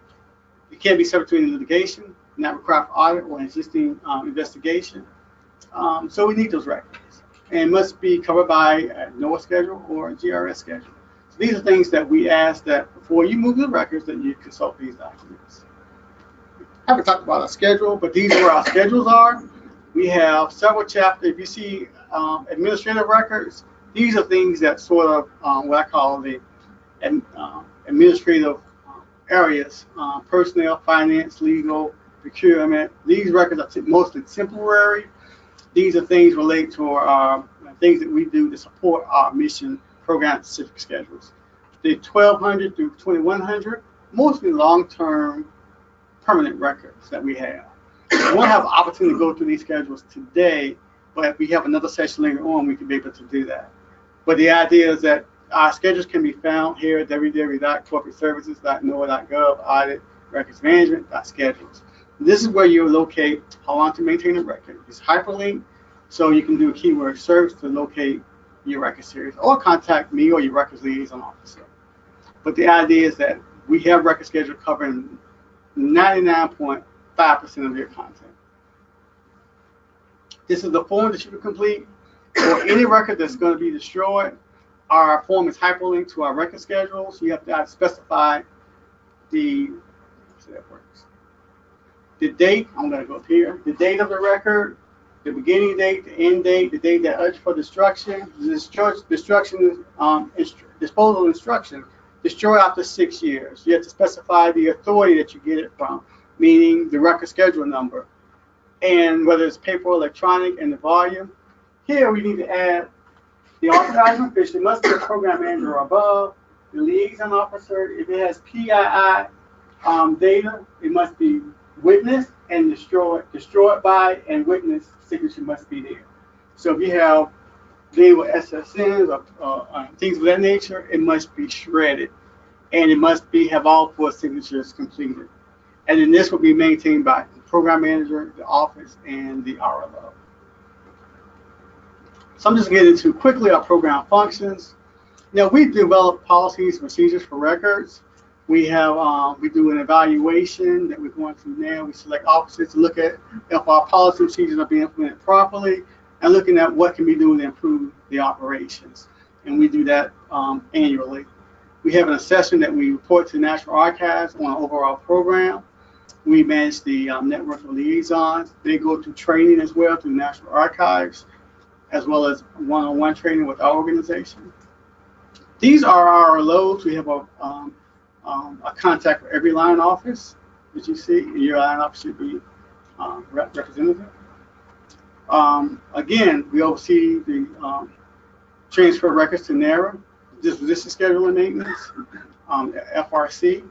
It can't be subject to any litigation, not required for audit or existing investigation. So we need those records. And it must be covered by a NOAA schedule or a GRS schedule. So these are things that we ask that before you move the records that you consult these documents. I haven't talked about our schedule, but these are where our schedules are. We have several chapters. If you see administrative records, these are things that sort of what I call the administrative areas, personnel, finance, legal, procurement. These records are mostly temporary. These are things related to our things that we do to support our mission program specific schedules. The 1200 through 2100, mostly long-term permanent records that we have. We won't have an opportunity to go through these schedules today, but if we have another session later on, we can be able to do that. But the idea is that our schedules can be found here at www.corporateservices.noaa.gov, audit, records management.schedules. This is where you locate how long to maintain a record. It's hyperlinked, so you can do a keyword search to locate your record series, or contact me or your records liaison officer. But the idea is that we have record schedule covering 99.5% of your content. This is the form that you can complete for any record that's going to be destroyed. Our form is hyperlinked to our record schedules. You have to specify the date. I'm going to go up here. The date of the record, the beginning date, the end date, the date that urged for destruction. Disposal instruction. Destroy after 6 years. You have to specify the authority that you get it from, meaning the record schedule number, and whether it's paper or electronic, and the volume. Here we need to add the authorizing official must be a program manager or above, the liaison officer. If it has PII data, it must be witnessed and destroyed by, and witness signature must be there. So if you have data with SSNs or things of that nature, it must be shredded, and it must have all 4 signatures completed. And then this will be maintained by the program manager, the office, and the RLO. So I'm just getting into quickly our program functions. Now we develop policies and procedures for records. We have we do an evaluation that we're going through now. We select officers to look at if our policy and procedures are being implemented properly, and looking at what can be done to improve the operations. And we do that annually. We have an assessment that we report to the National Archives on our overall program. We manage the network of liaisons. They go through training as well through the National Archives, as well as one-on-one training with our organization. These are our RLOs. We have a contact for every line office that you see. Your line office should be representative. Again, we oversee the transfer records to NOAA, disposition schedule and maintenance, FRC,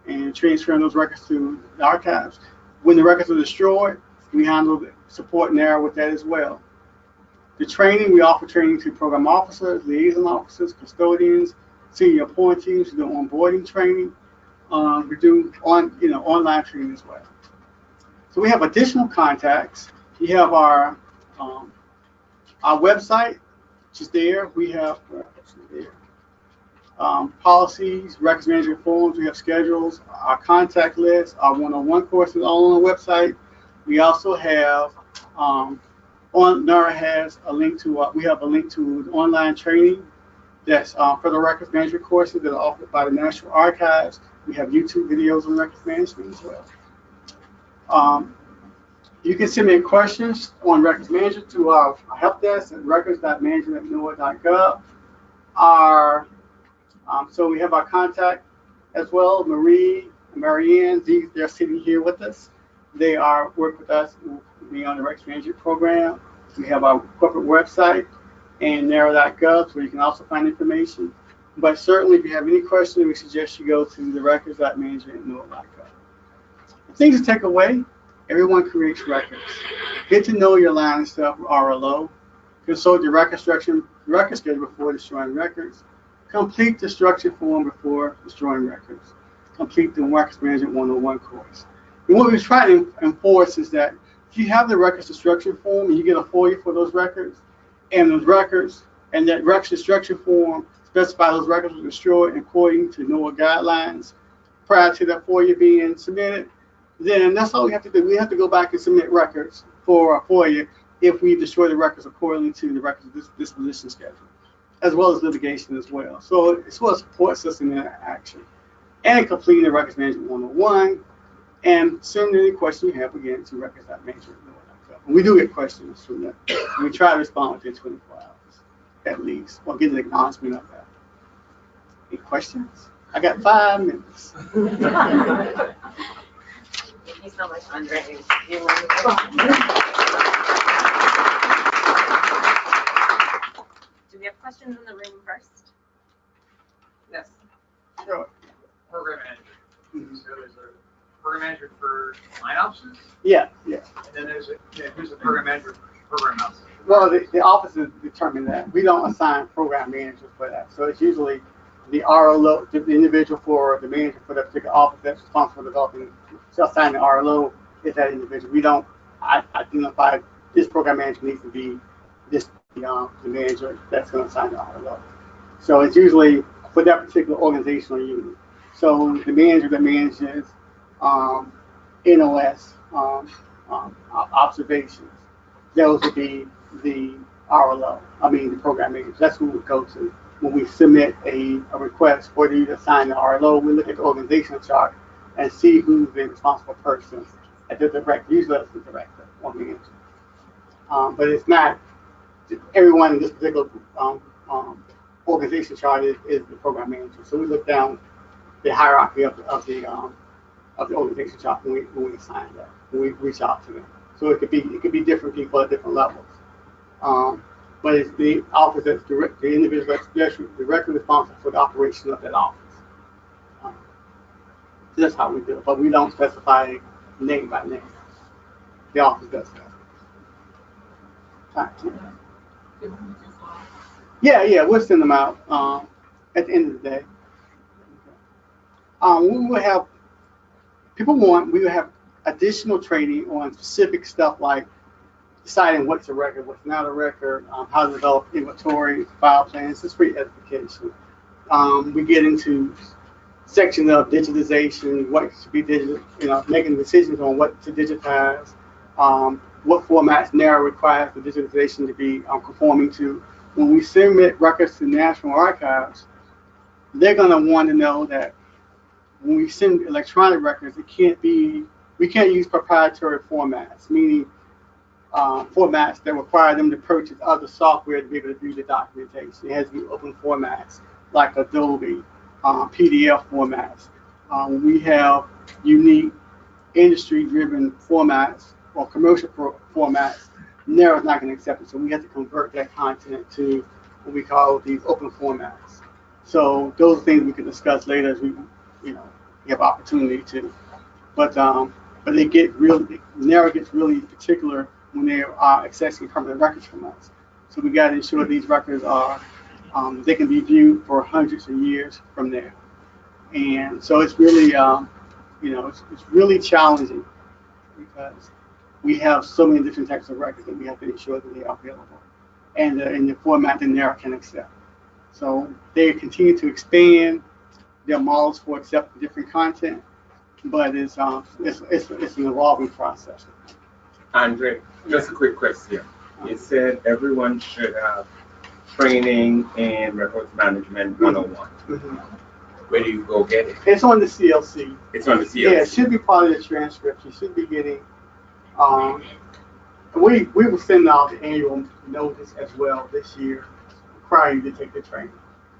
and transferring those records to the archives. When the records are destroyed, we handle the support now with that as well. The training, we offer training to program officers, liaison officers, custodians, senior appointees. We do onboarding training. We do online training as well. So we have additional contacts. We have our website, which is there. We have policies, records management forms. We have schedules, our contact list, our one-on-one courses all on the website. We also have NOAA has a link to we have a link to online training that's for the records management courses that are offered by the National Archives. We have YouTube videos on records management as well. You can send me questions on records management to our help desk at records.management@noaa.gov. So we have our contact as well, Marie and Marianne. They're sitting here with us. They work with us on the records management program. We have our corporate website and NOAA.gov, where you can also find information. But certainly, if you have any questions, we suggest you go to the records.management@noaa.gov. Things to take away: everyone creates records. Get to know your line of stuff, RLO. Consult your record schedule before destroying records. Complete the structure form before destroying records. Complete the Records Management 101 course. And what we try to enforce is that if you have the records destruction form and you get a FOIA for those records, and those records and that records destruction form specify those records were destroyed according to NOAA guidelines prior to that FOIA being submitted, then that's all we have to do. We have to go back and submit records for a FOIA if we destroy the records according to the records disposition schedule, as well as litigation as well. So it's what supports us in that action. And completing the Records Management 101, and send any question you have again to records.management.gov. We do get questions from that. We try to respond within 24 hours, at least, or get an acknowledgement of that. Any questions? I got 5 minutes. Thank you so much, Andre. Do we have questions in the room first? Yes. Sure. Program manager. So there's a program manager for line officers? Yeah. And then who's the program manager for program officers? Well, the officers determine that. We don't assign program managers for that. So it's usually the RLO, the individual for the manager for that particular office that's responsible for developing, so assign the RLO is that individual. We don't identify this program manager needs to be the manager that's going to assign the RLO. So it's usually for that particular organizational unit. So the manager that manages NOS observations, those would be the RLO. The program manager. That's who we would go to when we submit a request for you to assign the RLO. We look at the organizational chart and see who's the responsible person at the director. Usually that's the director or manager. But it's not everyone in this particular organization chart is the program manager. So we look down the hierarchy of the organization chart when we assign that, when we reach out to them. So it could be different people at different levels. But it's the office that's the individual that's directly responsible for the operation of that office. So that's how we do it. But we don't specify name by name. The office does that. Yeah, we'll send them out at the end of the day. We will have we will have additional training on specific stuff like deciding what's a record, what's not a record, how to develop inventory, file plans. It's free edification. We get into sections of digitization, what should be digital, making decisions on what to digitize, what formats NARA requires the digitization to be conforming to. When we submit records to National Archives, they're going to want to know that when we send electronic records, we can't use proprietary formats, meaning formats that require them to purchase other software to be able to do the documentation. It has to be open formats like Adobe, PDF formats. We have unique industry-driven formats or commercial formats. NARA is not going to accept it, so we have to convert that content to what we call these open formats. So those are things we can discuss later as we have opportunity to. But but they get really, NARA gets really particular when they are accessing permanent records from us. So we got to ensure these records are, they can be viewed for hundreds of years from there. And so it's really, it's really challenging because we have so many different types of records that we have to ensure that they are available and in the format that NARA can accept. So they continue to expand their models for accepting different content, but it's an evolving process. Andre, just a quick question. You said everyone should have training in Records Management 101. Mm-hmm. Where do you go get it? It's on the CLC. It's on the CLC. Yeah, it should be part of the transcript. You should be getting. We will send out the annual notice as well this year, prior to take the training.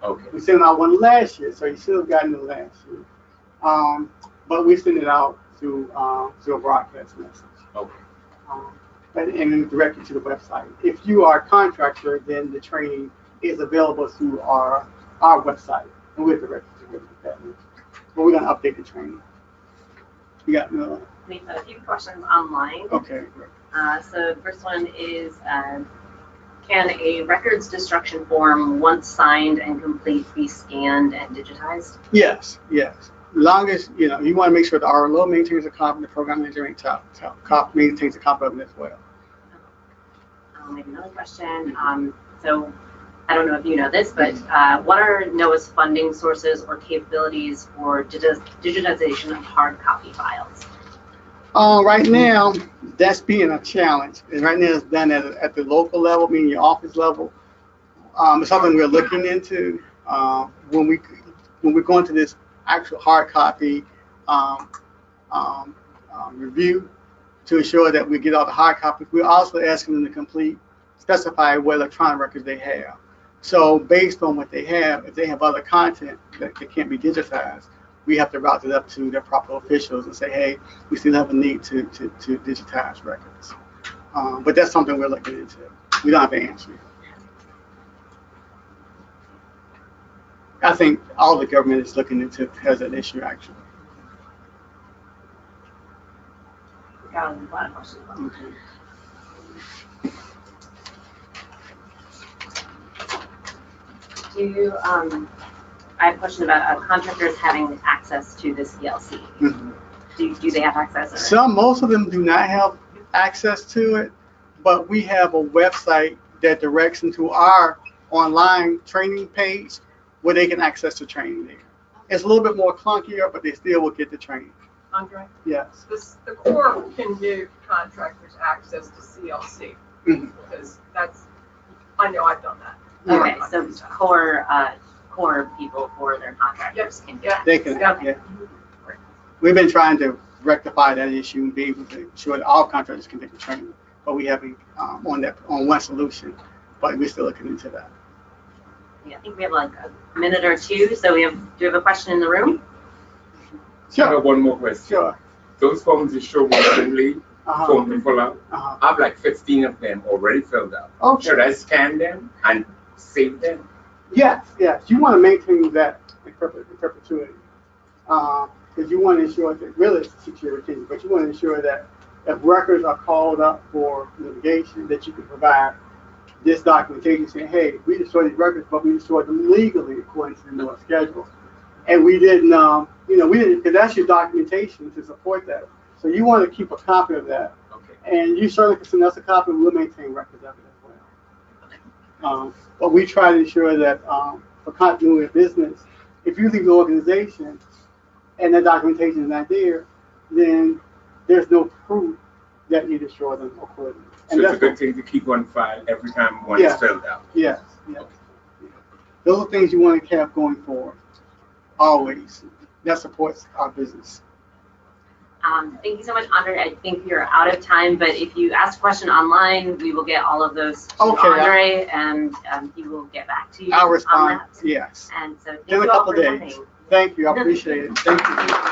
Okay. We sent out one last year, so you should have gotten it last year. But we send it out through a broadcast message. Okay. And then direct you to the website. If you are a contractor, then the training is available through our website, and we're direct you to that. But we're going to update the training. You got another? We've had a few questions online. Okay, great. So the first one is, can a records destruction form, once signed and complete, be scanned and digitized? Yes. Long as, you want to make sure the RLO maintains a copy, the program manager maintains a copy of it as well. Maybe another question. So I don't know if you know this, but what are NOAA's funding sources or capabilities for digitization of hard copy files? Right now, that's being a challenge. And right now, it's done at the local level, meaning your office level. It's something we're looking into when we're going to this actual hard copy review to ensure that we get all the hard copies. We're also asking them to specify what electronic records they have. So based on what they have, if they have other content that can't be digitized, we have to route it up to their proper officials and say, hey, we still have a need to digitize records. But that's something we're looking into. We don't have an answer. I think all the government is looking into as an issue, actually. Got a lot of questions. Okay. I have a question about contractors having access to the CLC. Mm-hmm. Do they have access? Most of them do not have access to it, but we have a website that directs them to our online training page where they can access the training there. It's a little bit more clunkier, but they still will get the training. Andre? Yes. The Corps can give contractors access to CLC, mm-hmm. because I know I've done that. Okay, so core people for their contractors can do that. They can, okay. Yeah. We've been trying to rectify that issue and be able to ensure that all contractors can take the training, but we haven't on one solution, but we're still looking into that. Yeah, I think we have like a minute or two, so do you have a question in the room? Sure. I have one more question. Sure. Those forms you show recently, form to fill out, I have like 15 of them already filled out. Okay. Should I scan them and save them? Yes. You want to maintain that in perpetuity. Because you want to ensure that, really it's security, but you want to ensure that if records are called up for litigation, that you can provide this documentation saying, hey, we destroyed these records, but we destroyed them legally according to the NOAA schedule. And we didn't, because that's your documentation to support that. So you want to keep a copy of that. Okay. And you certainly can send us a copy, and we'll maintain records of it as well. But we try to ensure that for continuity of business, if you leave the organization and that documentation is not there, then there's no proof that you destroy them accordingly. So it's a good thing to keep on file every time one is filled out. Yes. Those are things you want to have going forward, always. That supports our business. Thank you so much, Andre. I think we are out of time, but if you ask a question online, we will get all of those to Andre, and he will get back to you. I'll respond. Yes. And so thank in a couple of days. Thank you. I appreciate it. Thank you.